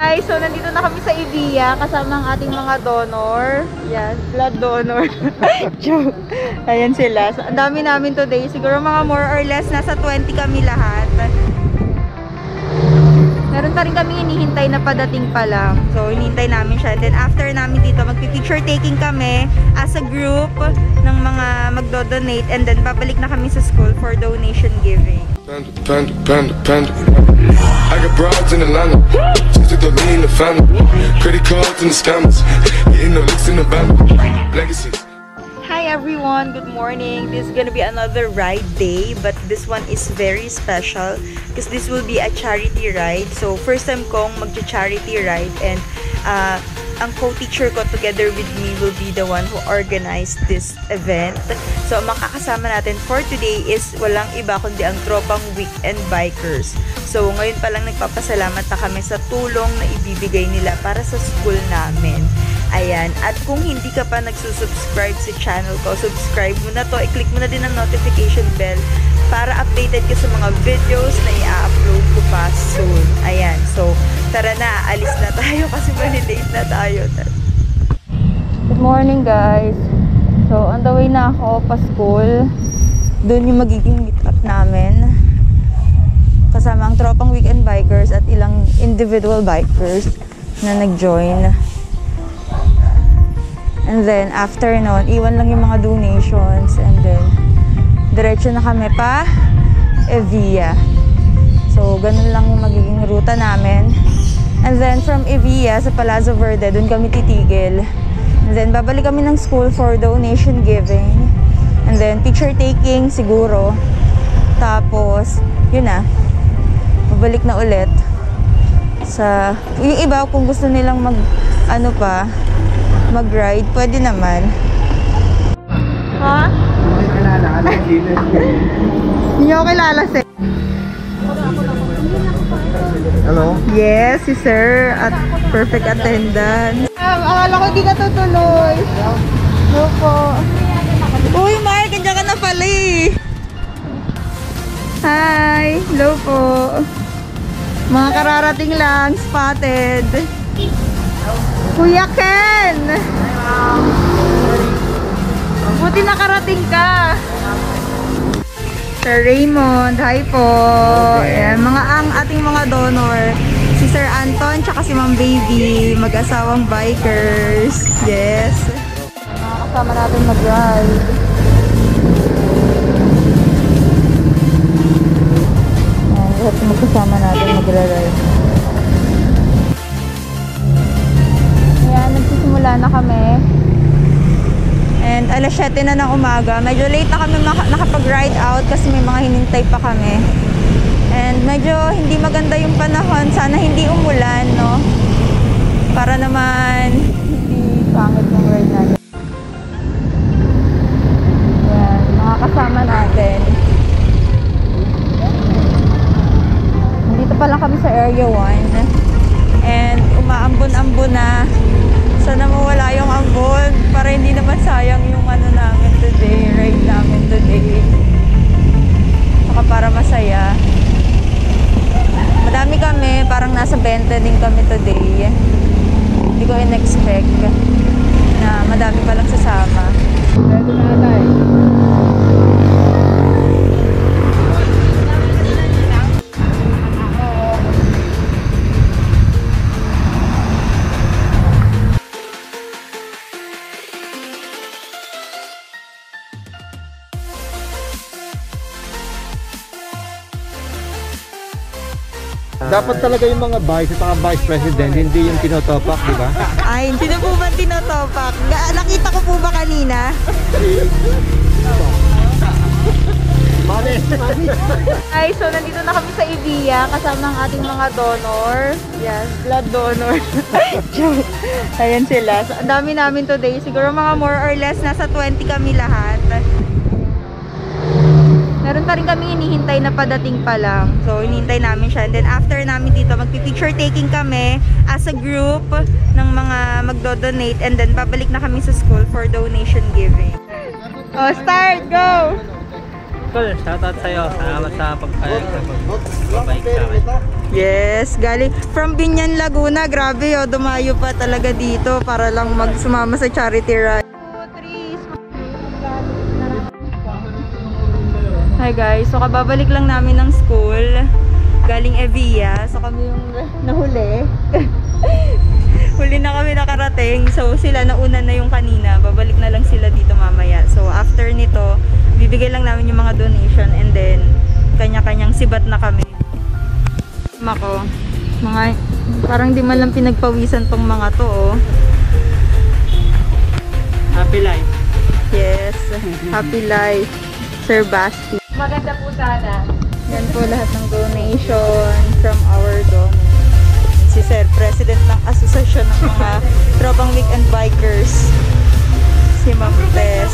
Hi, so nandito na kami sa Evia kasama ang ating mga donor. Yan, blood donor. Joke. Ayan sila. So, ang dami namin today. Siguro mga more or less nasa 20 kami lahat. Meron pa rin kami hinihintay na padating pa lang. So, hinihintay namin siya. And then after namin dito, magpi-picture taking kami as a group ng mga magdo-donate. And then babalik na kami sa school for donation giving. Panda. I got broads in Atlanta, just to lean the family, credit cards and the scammers, getting no licks in the band, legacies. Hi everyone, good morning. This is gonna be another ride day, but this one is very special because this will be a charity ride. So first time kong mag-charity ride, and ang co-teacher ko together with me will be the one who organized this event. So ang makakasama natin for today is walang iba kundi ang Tropang Weekend Bikers. So ngayon pa lang nagpapasalamat na kami sa tulong na ibibigay nila para sa school namin. Ayan, at kung hindi ka pa nagsusubscribe sa channel ko, subscribe mo na to, i-click mo na din ang notification bell para updated ka sa mga videos na i-upload ko pa soon. Ayan, so tara na, alis na tayo kasi late na tayo. Good morning guys. So on the way na ako pa school. Doon yung magiging meet up namin. Kasama ang Tropang Weekend Bikers at ilang individual bikers na nag-join. And then, after nun, iwan lang yung mga donations. And then, diretso na kami pa Evia. So, ganun lang yung magiging ruta namin. And then, from Evia sa Palazzo Verde, dun kami titigil. And then, babalik kami ng school for donation giving. And then, picture taking siguro. Tapos, yun na. Babalik na ulit. Sa, yung iba, kung gusto nilang mag-ride, pwede naman. Ha? Hindi nyo kilala, sir. Hello? Yes, si sir. At perfect attendance. Akala ko di ka tutuloy. No po. Uy, Mark, nandiyan ka na pala eh. Hi. Hello po. Mga kararating lang. Spotted. Kuya Ken! Buti nakarating ka. Sir Raymond, hi po. Ayan, ang ating mga donor. Si Sir Anton, tsaka si Ma'am Baby. Mag-asawang bikers. Yes. Makakasama natin mag-ride. Ayan, lahat magkasama natin mag-ride. Nagsisimula na kami. And alas 7 na ng umaga. Medyo late na kami nakapag-ride out kasi may mga hinintay pa kami. And medyo hindi maganda yung panahon. Sana hindi umulan, no? Para naman hindi pangit yung ride natin. Yan, mga kasama natin. Nandito pa lang kami sa Area 1. And umaambon-ambon na. Sana mawala yung ambon para hindi naman sayang yung namin today, ride namin today. Saka para masaya. Madami kami, parang nasa 20 din kami today. Hindi ko in-expect na madami palang sasama. Ito na tayo. Dapat talaga yung mga vice at vice president, hindi yung tinotopak, di ba? Ay, hindi na po ba tinotopak? Nakita ko po ba kanina? Ay, so nandito na kami sa Evia kasama ang ating mga donor. Yes, blood donor. Joke. Ayan sila. So, ang dami namin today. Siguro mga more or less nasa 20 kami lahat. Meron pa rin kami hinihintay na padating pa lang. So, hinihintay namin siya. And then, after namin dito, magpi-picture taking kami as a group ng mga magdo-donate. And then, babalik na kami sa school for donation giving. Oh, start! Go! Cool, shoutout sa'yo. Salamat sa pagpapayag sa pag-bike sa akin. Yes, galing from Binyan, Laguna. Grabe, oh, dumayo pa talaga dito para lang magsumama sa charity ride. Hi guys, so kababalik lang namin ng school. Galing Evia. So kami yung nahuli. Huli na kami nakarating. So sila nauna na yung kanina. Babalik na lang sila dito mamaya. So after nito, bibigay lang namin yung mga donation and then kanya-kanyang sibat na kami. Mako, mga parang di man lang pinagpawisan tong mga to, oh. Happy life. Yes, happy life, Sir Basti. Maganda po sana. Yan po lahat ng donation from our donor. Si Sir, President ng Asosasyon ng mga Tropang Weekend Bikers. Si Ma'am Tess.